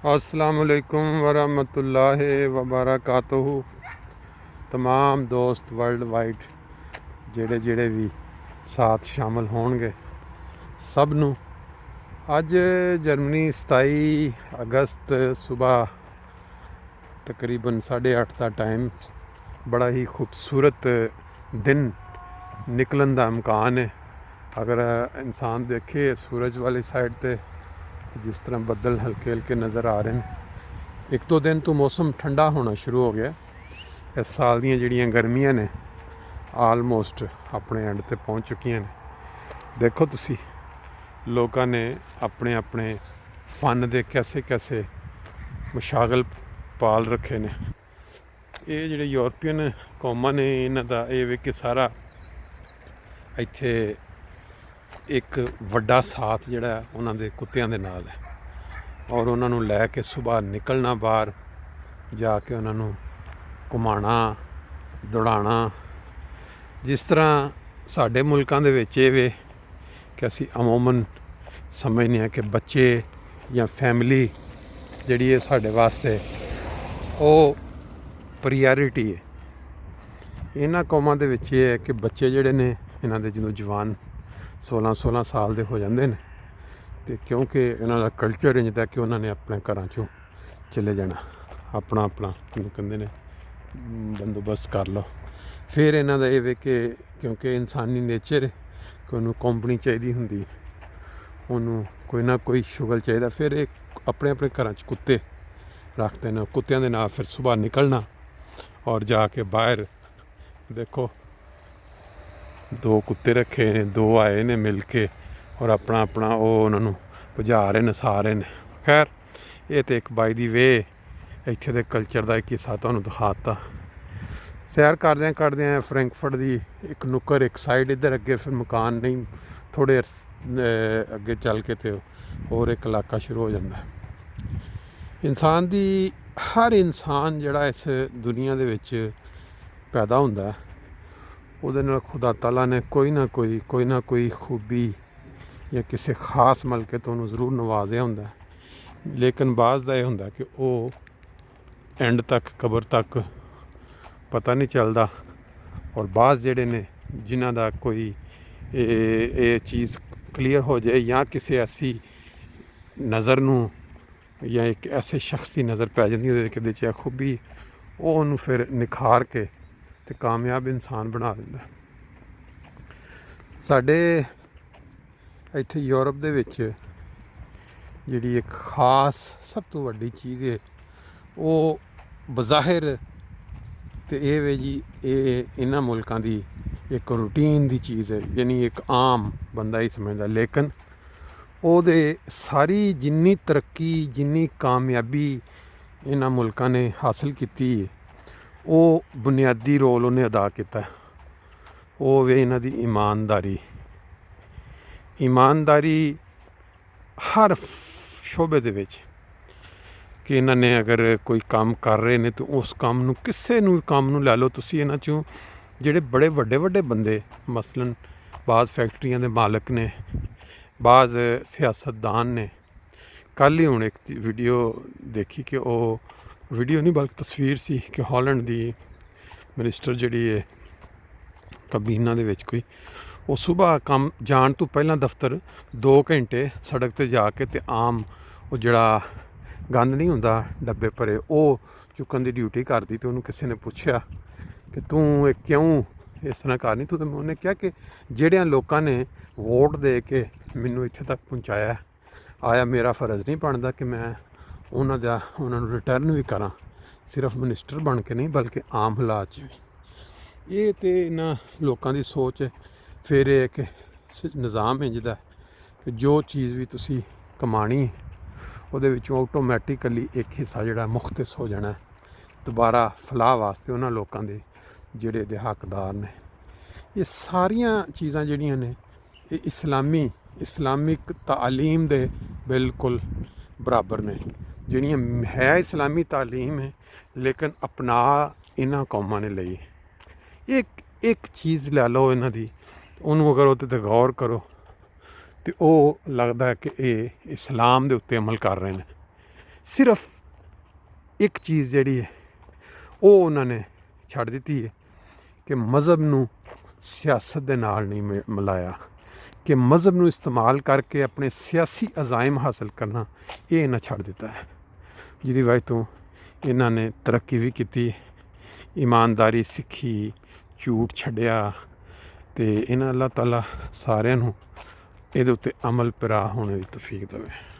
अस्सलामुअलैकुम वरहमतुल्लाहि वबरकातुहू। तमाम दोस्त वर्ल्ड वाइड जेड़े जेड़े भी साथ शामिल होणगे सब नू अज जर्मनी 27 अगस्त सुबह तकरीबन 8:30 का टाइम बड़ा ही खूबसूरत दिन निकलन का इम्कान है। अगर इंसान देखे सूरज वाली साइड ते जिस तरह बदल हल्के हल्के नज़र आ रहे हैं। एक दो दिन तो मौसम ठंडा होना शुरू हो गया। इस साल दी जिहड़ियां गर्मियां ने आलमोस्ट अपने एंड ते पहुँच चुकियां ने। देखो तुसी लोगों ने अपने अपने फन दे कैसे कैसे मशागल पाल रखे ने। ये जिहड़े यूरोपियन कौमां ने इन्हां दा ये कि सारा इत्थे एक वड्डा साथ जिहड़ा उन्हां दे कुत्तियां दे नाल है और उन्हां नूं लै के सुबह निकलना बाहर जाके उन्हां नूं घुमाना दौड़ाना। जिस तरह साडे मुल्कां दे विच ये वे कि असीं अमूमन समझने कि बच्चे या फैमिली जिहड़ी है साडे वास्ते ओह प्रायोरिटी है। इन्हां कौमां दे विच ये है कि बच्चे जिहड़े ने इन्हां दे जदों जवान 16-16 साल दे हो जाते हैं तो क्योंकि इन्हां दा कल्चर इंजदा कि उन्होंने अपने घरों चों चले जाना अपना अपना कहते ने बंदोबस्त कर लो। फिर इन्हां दा ये कि क्योंकि इंसानी नेचर है कि उन्होंने कंपनी चाहिए होंगी, उन्होंने कोई ना कोई शुगल चाहिए। फिर एक अपने अपने घरों च कुत्ते रखते हैं। कुत्तियां दे नाल फिर सुबह निकलना और जाके बाहर देखो दो कुत्ते रखे ने, दो आए ने मिल के और अपना अपना वो उन्होंने भजा रहे ने सारे ने। खैर ये तो एक बाई दी वे इत्थे दे कल्चर का एक हिस्सा तुहानूं दिखाता। सैर करदे फ्रैंकफर्ट की एक नुक्कर एक साइड इधर अगे फिर मकान नहीं थोड़े अगे चल के तो और एक इलाका शुरू हो जाता है। इंसान दी हर इंसान जिहड़ा इस दुनिया दे विच पैदा हुंदा है उहदे नाल खुदा ताला ने कोई ना कोई खूबी या किसी खास मलके तो उन्होंने जरूर नवाजिया हुंदा है। लेकिन बाज़ दा यह हुंदा कि वह एंड तक कबर तक पता नहीं चलता और बाज़ जिहड़े ने जिन्हां दा कोई ये चीज़ क्लीयर हो जाए या किसी ऐसी नज़र नूं या एक ऐसे शख्स की नज़र पै जाती है कि खूबी वो उन्होंने फिर निखार के ते कामयाब इंसान बना दिंदा। साडे इत्थे यूरोप दे विच जिहड़ी एक खास सब तो वड्डी चीज़ है वो बज़ाहिर तो ये वे जी ये इन्हां मुल्कां दी एक रूटीन दी चीज़ है, यानी एक आम बंदा ही समझदा। लेकिन ओहदे सारी जिन्नी तरक्की जिन्नी कामयाबी इन्हां मुल्कां ने हासिल कीती है वो बुनियादी रोल उन्हें अदा किया। वो वे इन्हां दी ईमानदारी हर शोबे दे विच कि इन्हां ने अगर कोई काम कर रहे ने तो उस काम नूं किसी नूं काम नूं लै लो तुसीं इन्हां चों जिहड़े बड़े वड्डे वड्डे बंदे मसलन बाज़ फैक्ट्रियां दे मालक ने, बाज़ सियासतदान ने। कल ही हुण एक वीडियो देखी कि वह वीडियो नहीं बल्कि तस्वीर सी कि हॉलैंड दी मिनिस्टर जिहड़ी है कबीना दे विच कोई वो सुबह काम जाण तो पहला दफ्तर 2 घंटे सड़क ते जाके ते आम वो जिहड़ा गंद नहीं हुंदा डब्बे भरे वो चुकन की ड्यूटी करती। तो उन्होंने किसी ने पूछा कि तू क्यों इस तरह करनी तू, तो उन्हें कहा कि जिहड़ियां लोगों ने वोट दे के मैनू इत्थे तक पहुँचाया आया मेरा फर्ज नहीं बनता कि मैं उन्होंने रिटर्न भी करा सिर्फ मिनिस्टर बन के नहीं बल्कि आम हालात च भी। ये तो इन्हां लोगों की सोच है। फिर एक निज़ाम इंजदा कि जो चीज़ भी तुसी कमानी उहदे विचों ऑटोमैटिकली एक हिस्सा जिहड़ा मुख्तस हो जाना दोबारा फलाह वास्ते उन्हां लोगों के जिहड़े दे हकदार ने। ये सारियां चीज़ां जिहड़ियां ने ये इस्लामिक तालीम दे बिल्कुल बराबर ने। जिहड़ियां है इस्लामी तालीम है लेकिन अपना इन्हां कौमां ने लई। एक चीज़ लै लो इन्हां दी उन्होंने अगर उहदे ते गौर करो तो लगता है कि ये इस्लाम के उत्ते अमल कर रहे हैं। ਸਿਰਫ ਇੱਕ ਚੀਜ਼ ਜਿਹੜੀ ਹੈ ਉਹ ਉਹਨਾਂ ਨੇ ਛੱਡ ਦਿੱਤੀ ਹੈ ਕਿ ਮਜ਼ਹਬ ਨੂੰ ਸਿਆਸਤ ਦੇ ਨਾਲ ਨਹੀਂ ਮਿਲਾਇਆ, ਕਿ ਮਜ਼ਹਬ ਨੂੰ ਇਸਤੇਮਾਲ ਕਰਕੇ ਆਪਣੇ ਸਿਆਸੀ ਅਜ਼ਾਇਮ ਹਾਸਲ ਕਰਨਾ ਇਹ ਇਹਨਾਂ ਛੱਡ ਦਿੱਤਾ ਹੈ, ਜਿਹਦੀ ਵਜ੍ਹਾ ਤੋਂ ਇਹਨਾਂ ਨੇ ਤਰੱਕੀ ਵੀ ਕੀਤੀ, ਇਮਾਨਦਾਰੀ ਸਿੱਖੀ, ਝੂਠ ਛੱਡਿਆ। ਅਤੇ ਇਹਨਾਂ ਅੱਲਾਹ ਤਾਲਾ ਸਾਰਿਆਂ ਨੂੰ ਇਹਦੇ ਉੱਤੇ ਅਮਲ ਪੈਰਾ ਹੋਣ ਦੀ ਤੌਫੀਕ ਦੇਵੇ।